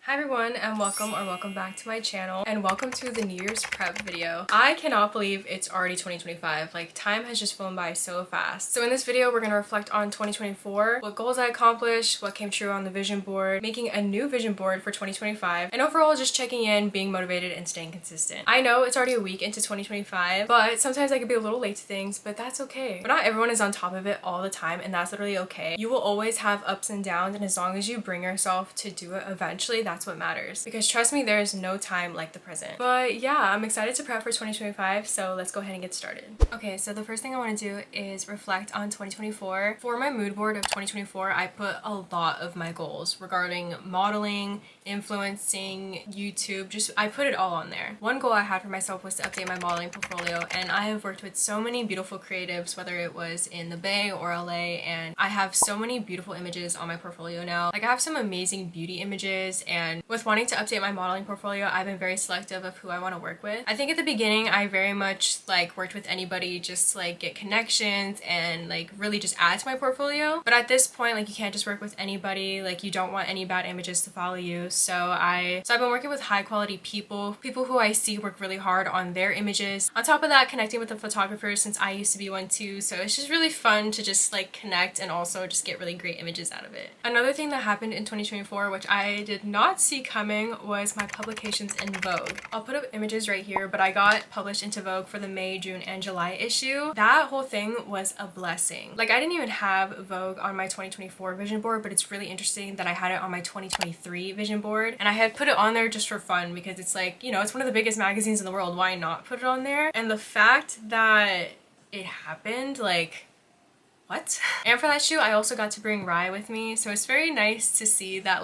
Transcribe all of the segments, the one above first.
Hi everyone, and welcome back to my channel, and welcome to the New Year's prep video. I cannot believe it's already 2025. Like, time has just flown by so fast. So in this video, we're gonna reflect on 2024, what goals I accomplished, what came true on the vision board, making a new vision board for 2025, and overall just checking in, being motivated, and staying consistent. I know it's already a week into 2025, but sometimes I could be a little late to things, but that's okay. But not everyone is on top of it all the time, and that's literally okay. You will always have ups and downs, and as long as you bring yourself to do it eventually, that's what matters, because trust me, there's no time like the present. But yeah, I'm excited to prep for 2025, so let's go ahead and get started. Okay, so the first thing I want to do is reflect on 2024. For my mood board of 2024, I put a lot of my goals regarding modeling, influencing, YouTube, I put it all on there. One goal I had for myself was to update my modeling portfolio, and I have worked with so many beautiful creatives, whether it was in the Bay or LA, and I have so many beautiful images on my portfolio now. Like, I have some amazing beauty images, and with wanting to update my modeling portfolio, I've been very selective of who I want to work with. I think at the beginning, I very much worked with anybody just to get connections and really just add to my portfolio. But at this point, you can't just work with anybody. You don't want any bad images to follow you. So I've been working with high quality people who I see work really hard on their images. On top of that, connecting with the photographers, since I used to be one too. So it's just really fun to just connect and also just get really great images out of it. Another thing that happened in 2024, which I did not see coming, was my publications in Vogue. I'll put up images right here, but I got published into Vogue for the May, June, and July issue. That whole thing was a blessing. I didn't even have Vogue on my 2024 vision board, but it's really interesting that I had it on my 2023 vision board, and I had put it on there just for fun because it's it's one of the biggest magazines in the world. Why not put it on there? And the fact that it happened, what? And for that shoot, I also got to bring Rye with me, so it's very nice to see that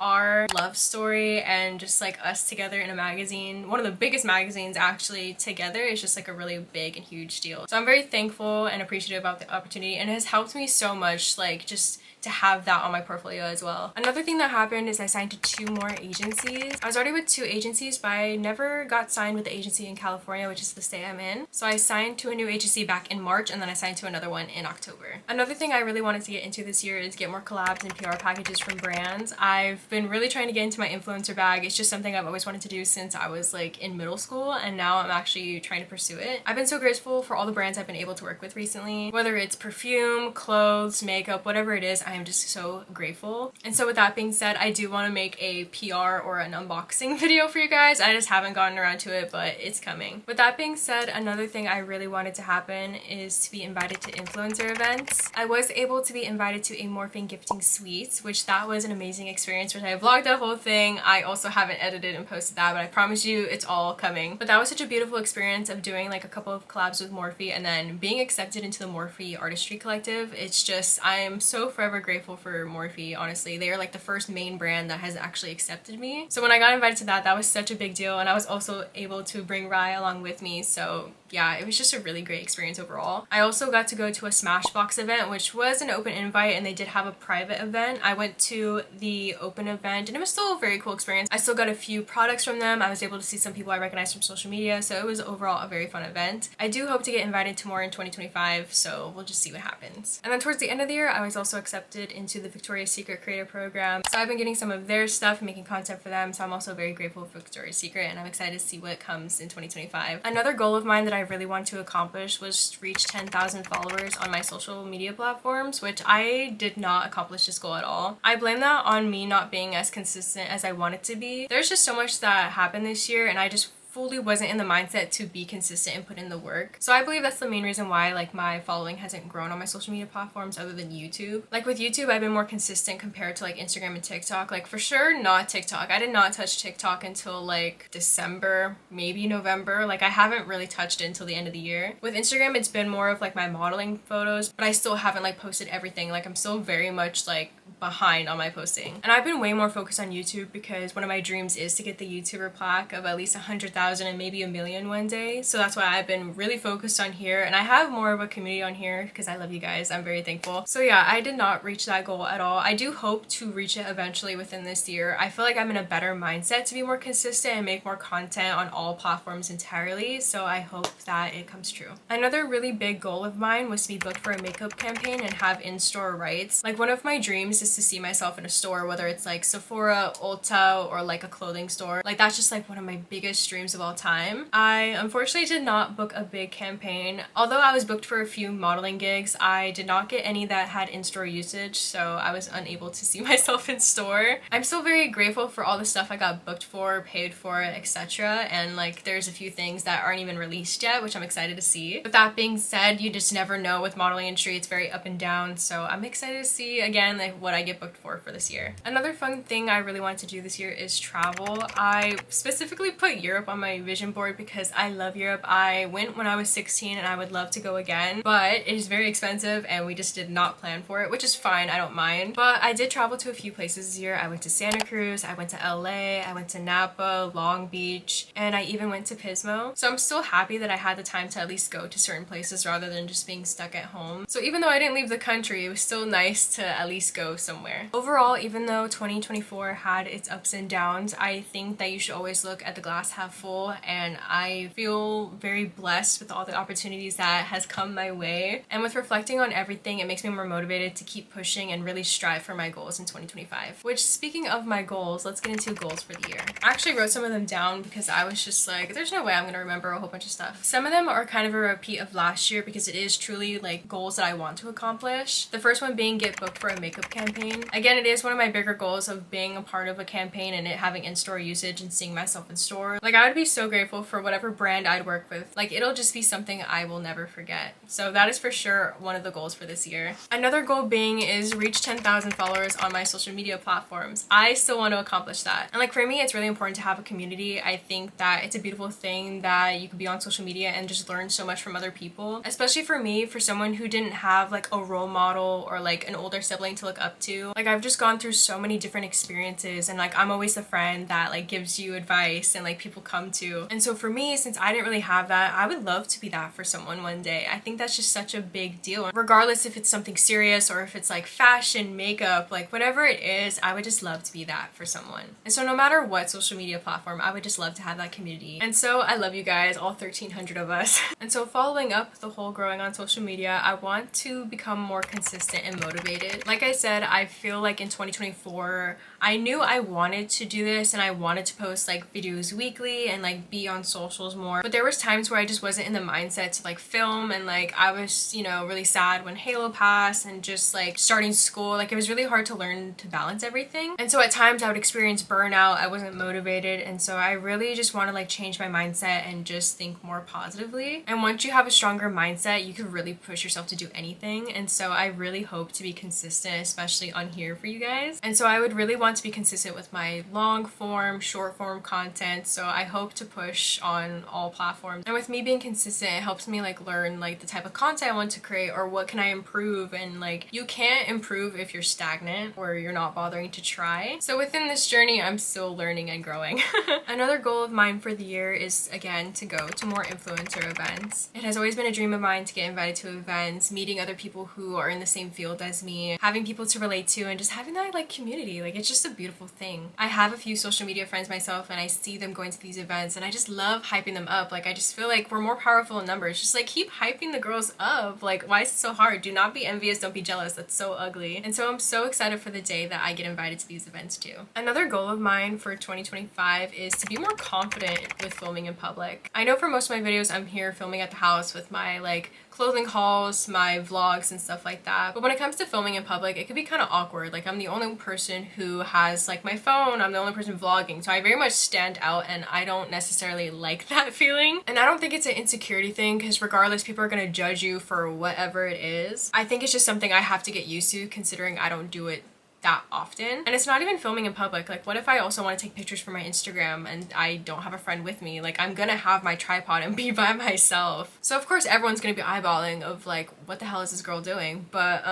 our love story and just us together in a magazine, one of the biggest magazines actually, together is just a really big and huge deal. So I'm very thankful and appreciative about the opportunity, and it has helped me so much just to have that on my portfolio as well. Another thing that happened is I signed to 2 more agencies. I was already with 2 agencies, but I never got signed with the agency in California, which is the state I'm in. So I signed to a new agency back in March, and then I signed to another one in October. Another thing I really wanted to get into this year is get more collabs and PR packages from brands. I've been really trying to get into my influencer bag. It's just something I've always wanted to do since I was in middle school, and now I'm actually trying to pursue it. I've been so grateful for all the brands I've been able to work with recently, whether it's perfume, clothes, makeup, whatever it is. I am just so grateful. And so with that being said, I do want to make a PR or an unboxing video for you guys. I just haven't gotten around to it, but it's coming. With that being said, another thing I really wanted to happen is to be invited to influencer events. I was able to be invited to a morphing gifting suite, which that was an amazing experience, which I vlogged the whole thing. I also haven't edited and posted that, but I promise you it's all coming. But that was such a beautiful experience of doing a couple of collabs with Morphe and then being accepted into the Morphe Artistry Collective. It's just, I am so forever grateful for Morphe, honestly. They are the first main brand that has actually accepted me. So when I got invited to that was such a big deal, and I was also able to bring Rye along with me. So yeah, it was just a really great experience overall. I also got to go to a Smashbox event, which was an open invite, and they did have a private event. I went to the open event, and it was still a very cool experience. I still got a few products from them. I was able to see some people I recognized from social media, so it was overall a very fun event. I do hope to get invited to more in 2025, so we'll just see what happens. And then towards the end of the year, I was also accepted into the Victoria's Secret Creator Program. So I've been getting some of their stuff and making content for them, so I'm also very grateful for Victoria's Secret, and I'm excited to see what comes in 2025. Another goal of mine that I really want to accomplish was to reach 10,000 followers on my social media platforms, which I did not accomplish this goal at all. I blame that on me not being as consistent as I wanted to be. There's just so much that happened this year, and I just fully wasn't in the mindset to be consistent and put in the work. So I believe that's the main reason why my following hasn't grown on my social media platforms other than YouTube. With YouTube, I've been more consistent compared to Instagram and TikTok. For sure not TikTok. I did not touch TikTok until December, maybe November. I haven't really touched it until the end of the year. With Instagram, it's been more of my modeling photos, but I still haven't posted everything. I'm still very much behind on my posting. And I've been way more focused on YouTube because one of my dreams is to get the YouTuber plaque of at least 100,000 and maybe 1 million one day. So that's why I've been really focused on here, and I have more of a community on here because I love you guys. I'm very thankful. So yeah, I did not reach that goal at all. I do hope to reach it eventually within this year. I feel like I'm in a better mindset to be more consistent and make more content on all platforms entirely, so I hope that it comes true. Another really big goal of mine was to be booked for a makeup campaign and have in-store rights. One of my dreams is is to see myself in a store, whether it's like Sephora, Ulta, or like a clothing store. Like that's just like one of my biggest dreams of all time. I unfortunately did not book a big campaign. Although I was booked for a few modeling gigs, I did not get any that had in-store usage, so I was unable to see myself in store. I'm still very grateful for all the stuff I got booked for, paid for, etc. And like there's a few things that aren't even released yet, which I'm excited to see. But that being said, you just never know with modeling industry. It's very up and down, so I'm excited to see again like what I get booked for this year. Another fun thing I really wanted to do this year is travel. I specifically put Europe on my vision board because I love Europe. I went when I was 16 and I would love to go again, but it is very expensive and we just did not plan for it, which is fine, I don't mind. But I did travel to a few places this year. I went to Santa Cruz, I went to LA, I went to Napa, Long Beach, and I even went to Pismo. So I'm still happy that I had the time to at least go to certain places rather than just being stuck at home. So even though I didn't leave the country, it was still nice to at least go somewhere. Overall, even though 2024 had its ups and downs, I think that you should always look at the glass half full, and I feel very blessed with all the opportunities that has come my way. And with reflecting on everything, it makes me more motivated to keep pushing and really strive for my goals in 2025. Which, speaking of my goals, let's get into goals for the year. I actually wrote some of them down because I was just like, there's no way I'm gonna remember a whole bunch of stuff. Some of them are kind of a repeat of last year because it is truly like goals that I want to accomplish. The first one being get booked for a makeup campaign. Again, it is one of my bigger goals of being a part of a campaign and it having in-store usage and seeing myself in store. Like I would be so grateful for whatever brand I'd work with. Like it'll just be something I will never forget. So that is for sure one of the goals for this year. Another goal being is reach 10,000 followers on my social media platforms. I still want to accomplish that. And like for me, it's really important to have a community. I think that it's a beautiful thing that you could be on social media and just learn so much from other people. Especially for me, for someone who didn't have like a role model or like an older sibling to look up to. Like I've just gone through so many different experiences and like I'm always the friend that like gives you advice and like people come to. And so for me, since I didn't really have that, I would love to be that for someone one day. I think that's just such a big deal. Regardless if it's something serious or if it's like fashion, makeup, like whatever it is, I would just love to be that for someone. And so no matter what social media platform, I would just love to have that community. And so I love you guys, all 1,300 of us. And so following up the whole growing on social media, I want to become more consistent and motivated. Like I said, I feel like in 2024, I knew I wanted to do this and I wanted to post like videos weekly and like be on socials more. But there was times where I just wasn't in the mindset to like film, and like I was, you know, really sad when Halo passed and just like starting school. Like it was really hard to learn to balance everything. And so at times I would experience burnout. I wasn't motivated. And so I really just want to like change my mindset and just think more positively. And once you have a stronger mindset, you can really push yourself to do anything. And so I really hope to be consistent, especially on here for you guys. And so I would really want to be consistent with my long form, short form content. So I hope to push on all platforms. And with me being consistent, it helps me like learn like the type of content I want to create or what can I improve. And like you can't improve if you're stagnant or you're not bothering to try. So within this journey, I'm still learning and growing. Another goal of mine for the year is again to go to more influencer events. It has always been a dream of mine to get invited to events, meeting other people who are in the same field as me, having people to relate to, and just having that like community. Like it's just a beautiful thing. I have a few social media friends myself and I see them going to these events and I just love hyping them up. Like I just feel like we're more powerful in numbers. Just like keep hyping the girls up. Like why is it so hard? Do not be envious, don't be jealous. That's so ugly. And so I'm so excited for the day that I get invited to these events too. Another goal of mine for 2025 is to be more confident with filming in public. I know for most of my videos I'm here filming at the house with my like clothing hauls, my vlogs and stuff like that. But when it comes to filming in public, it can be kind of awkward. Like I'm the only person who has like my phone, I'm the only person vlogging. So I very much stand out and I don't necessarily like that feeling. And I don't think it's an insecurity thing because regardless, people are going to judge you for whatever it is. I think it's just something I have to get used to considering I don't do it that often. And it's not even filming in public. Like what if I also want to take pictures for my Instagram and I don't have a friend with me? Like I'm gonna have my tripod and be by myself. So of course everyone's gonna be eyeballing of like what the hell is this girl doing? But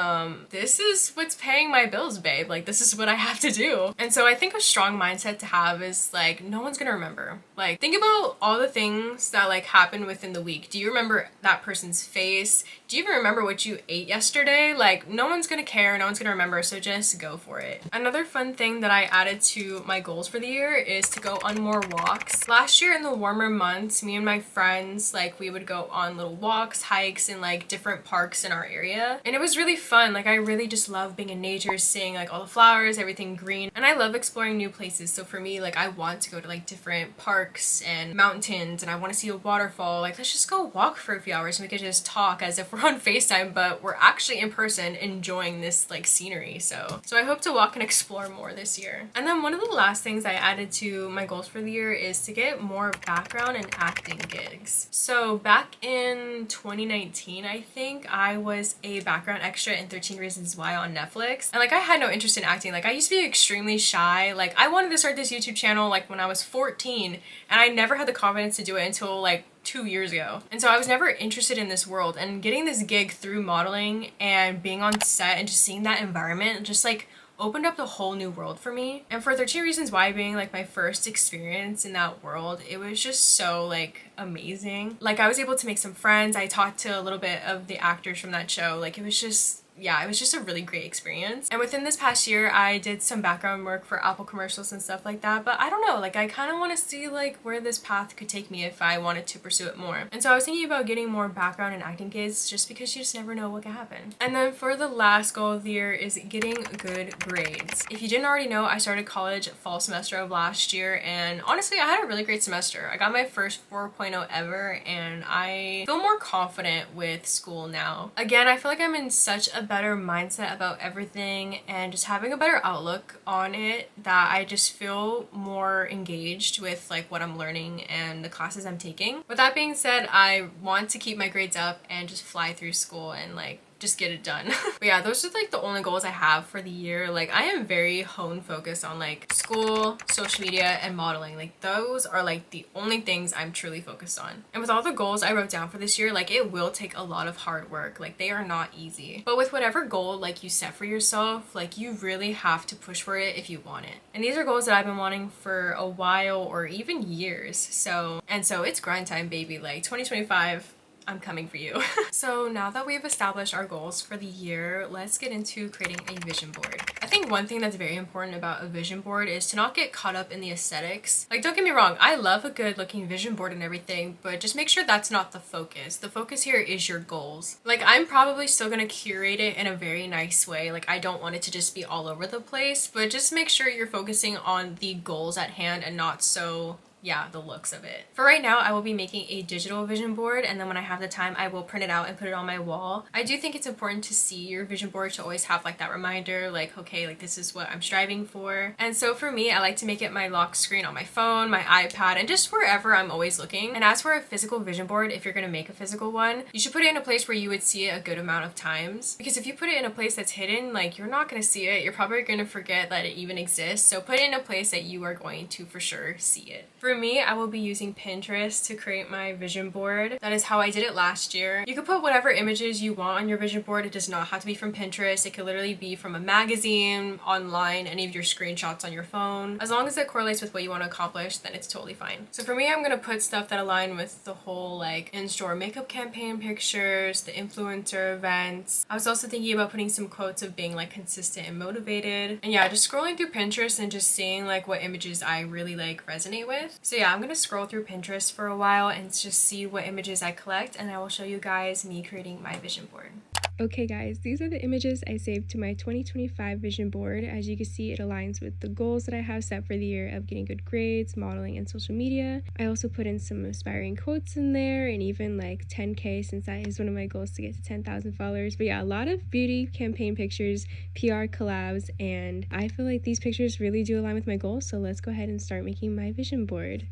this is what's paying my bills, babe. Like this is what I have to do. And so I think a strong mindset to have is like no one's gonna remember. Like think about all the things that like happened within the week. Do you remember that person's face? Do you even remember what you ate yesterday? Like no one's gonna care, no one's gonna remember, so just go go for it. Another fun thing that I added to my goals for the year is to go on more walks. Last year in the warmer months, me and my friends, like, we would go on little walks, hikes in like different parks in our area, and it was really fun. Like, I really just love being in nature, seeing like all the flowers, everything green, and I love exploring new places. So for me, like, I want to go to like different parks and mountains, and I want to see a waterfall. Like, let's just go walk for a few hours and we could just talk as if we're on FaceTime, but we're actually in person enjoying this like scenery. So I hope to walk and explore more this year. And then one of the last things I added to my goals for the year is to get more background and acting gigs. So back in 2019, I think, I was a background extra in 13 Reasons Why on Netflix. And like, I had no interest in acting. Like, I used to be extremely shy. Like, I wanted to start this YouTube channel like when I was 14, and I never had the confidence to do it until like 2 years ago. And so I was never interested in this world, and getting this gig through modeling and being on set and just seeing that environment just like opened up the whole new world for me. And for 13 Reasons Why being like my first experience in that world, it was just so like amazing. Like, I was able to make some friends. I talked to a little bit of the actors from that show. Like, it was just, yeah, it was just a really great experience. And within this past year, I did some background work for Apple commercials and stuff like that. But I don't know, like, I kind of want to see like where this path could take me if I wanted to pursue it more. And so I was thinking about getting more background and acting gigs, just because you just never know what can happen. And then for the last goal of the year is getting good grades. If you didn't already know, I started college fall semester of last year, and honestly, I had a really great semester. I got my first 4.0 ever, and I feel more confident with school now. Again, I feel like I'm in such a better mindset about everything and just having a better outlook on it, that I just feel more engaged with like what I'm learning and the classes I'm taking. With that being said, I want to keep my grades up and just fly through school and like just get it done. But yeah, those are like the only goals I have for the year. Like, I am very focused on like school, social media, and modeling. Like, those are like the only things I'm truly focused on. And with all the goals I wrote down for this year, like, it will take a lot of hard work. Like, they are not easy. But with whatever goal like you set for yourself, like, you really have to push for it if you want it. And these are goals that I've been wanting for a while, or even years. So it's grind time, baby. Like, 2025, I'm coming for you. So now that we've established our goals for the year, let's get into creating a vision board. I think one thing that's very important about a vision board is to not get caught up in the aesthetics. Like, don't get me wrong, I love a good looking vision board and everything, but just make sure that's not the focus. The focus here is your goals. Like, I'm probably still gonna curate it in a very nice way. Like, I don't want it to just be all over the place, but just make sure you're focusing on the goals at hand and not so, yeah, the looks of it. For right now, I will be making a digital vision board, and then when I have the time, I will print it out and put it on my wall. I do think it's important to see your vision board, to always have like that reminder, like, okay, like, this is what I'm striving for. And so for me, I like to make it my lock screen on my phone, my iPad, and just wherever I'm always looking. And as for a physical vision board, if you're gonna make a physical one, you should put it in a place where you would see it a good amount of times. Because if you put it in a place that's hidden, like, you're not gonna see it. You're probably gonna forget that it even exists. So put it in a place that you are going to for sure see it. For me, I will be using Pinterest to create my vision board. That is how I did it last year. You can put whatever images you want on your vision board. It does not have to be from Pinterest. It could literally be from a magazine, online, any of your screenshots on your phone. As long as it correlates with what you want to accomplish, then it's totally fine. So for me, I'm gonna put stuff that align with the whole like in-store makeup campaign pictures, the influencer events. I was also thinking about putting some quotes of being like consistent and motivated. And yeah, just scrolling through Pinterest and just seeing like what images I really like resonate with. So yeah, I'm gonna scroll through Pinterest for a while and just see what images I collect, and I will show you guys me creating my vision board. Okay guys, these are the images I saved to my 2025 vision board. As you can see, it aligns with the goals that I have set for the year of getting good grades, modeling, and social media. I also put in some inspiring quotes in there, and even like 10K, since that is one of my goals to get to 10,000 followers. But yeah, a lot of beauty campaign pictures, PR collabs, and I feel like these pictures really do align with my goals, so let's go ahead and start making my vision board.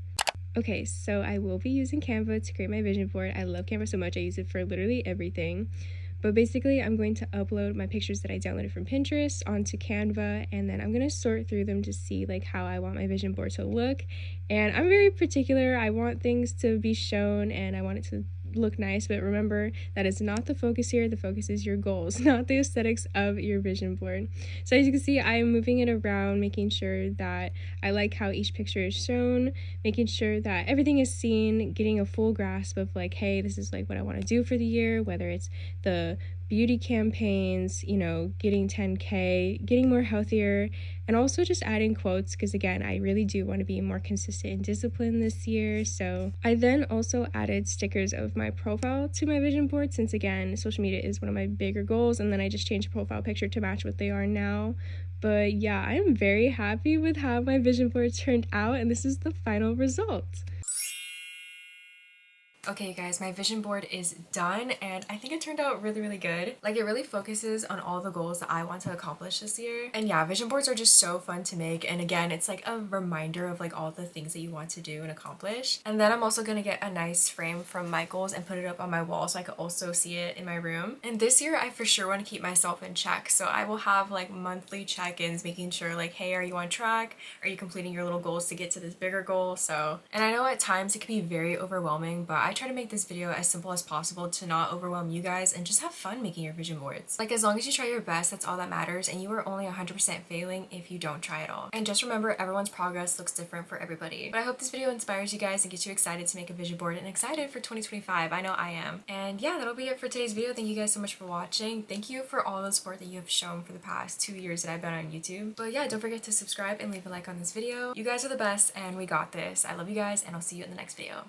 Okay, so I will be using Canva to create my vision board. I love Canva so much, I use it for literally everything. But basically, I'm going to upload my pictures that I downloaded from Pinterest onto Canva, and then I'm going to sort through them to see like how I want my vision board to look. And I'm very particular. I want things to be shown and I want it to look nice, but remember, that is not the focus here. The focus is your goals, not the aesthetics of your vision board. So as you can see, I am moving it around, making sure that I like how each picture is shown, making sure that everything is seen, getting a full grasp of like, hey, this is like what I want to do for the year, whether it's the beauty campaigns, you know, getting 10K, getting more healthier, and also just adding quotes because again, I really do want to be more consistent and disciplined this year. So I then also added stickers of my profile to my vision board since again, social media is one of my bigger goals, and then I just changed the profile picture to match what they are now. But yeah, I am very happy with how my vision board turned out, and this is the final result. Okay guys, my vision board is done and I think it turned out really good. Like it really focuses on all the goals that I want to accomplish this year. And yeah, vision boards are just so fun to make, and again, it's like a reminder of like all the things that you want to do and accomplish. And then I'm also gonna get a nice frame from Michael's and put it up on my wall so I could also see it in my room. And this year I for sure want to keep myself in check, so I will have like monthly check-ins making sure like, hey, are you on track? Are you completing your little goals to get to this bigger goal? So, and I know at times it can be very overwhelming, but I try to make this video as simple as possible to not overwhelm you guys and just have fun making your vision boards. Like as long as you try your best, that's all that matters, and you are only 100% failing if you don't try at all. And just remember, everyone's progress looks different for everybody. But I hope this video inspires you guys and gets you excited to make a vision board and excited for 2025. I know I am. And yeah, that'll be it for today's video. Thank you guys so much for watching. Thank you for all the support that you have shown for the past 2 years that I've been on YouTube. But yeah, don't forget to subscribe and leave a like on this video. You guys are the best and we got this. I love you guys and I'll see you in the next video.